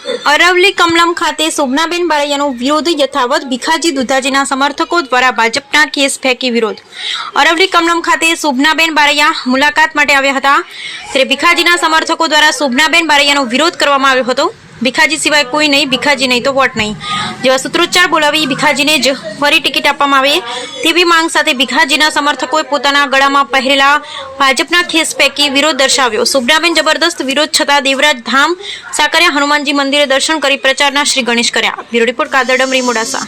અરવલ્લી કમલમ ખાતે શોભનાબેન બારૈયાનો વિરોધ યથાવત, ભીખાજી દુધાજીના સમર્થકો દ્વારા ભાજપના કેસ ફેંકી વિરોધ। અરવલ્લી કમલમ ખાતે શોભનાબેન બારૈયા મુલાકાત માટે આવ્યા હતા, ત્યારે ભીખાજીના સમર્થકો દ્વારા શોભનાબેન બારૈયાનો વિરોધ કરવામાં આવ્યો હતો। ભીખાજી સિવાય કોઈ નહીં, ભીખાજી નહીં તો વોટ નહીં જેવા સૂત્રોચ્ચાર બોલાવી ભીખાજીને જ ફરી ટિકિટ આપવામાં આવે તેવી માંગ સાથે ભીખાજીના સમર્થકોએ પોતાના ગળામાં પહેરેલા ભાજપના ખેસ ફેંકી વિરોધ દર્શાવ્યો। શોભનાબેન જબરદસ્ત વિરોધ છતાં દેવરાજ ધામ સાકરિયા હનુમાનજી મંદિરે દર્શન કરી પ્રચારના શ્રી ગણેશ કર્યા। Bureau report Kadar ડમરી Modasa.